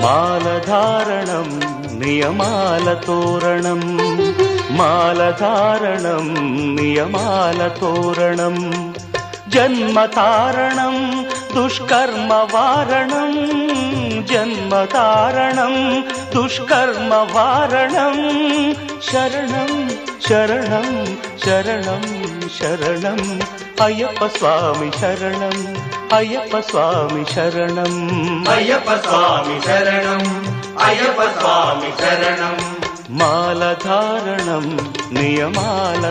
మాలధారణం నియమాల తోరణం మాలధారణం నియమాల తోరణం జన్మతారణం దుష్కర్మ వారణం జన్మతారణం దుష్కర్మ వారణం శరణం శరణం శరణం శరణం అయ్యప్ప స్వామి శరణం అయ్యప్ప స్వామి శరణం అయ్యప్ప స్వామి శరణం అయ్యప్ప స్వామి శరణం మాలధారణం నియమాల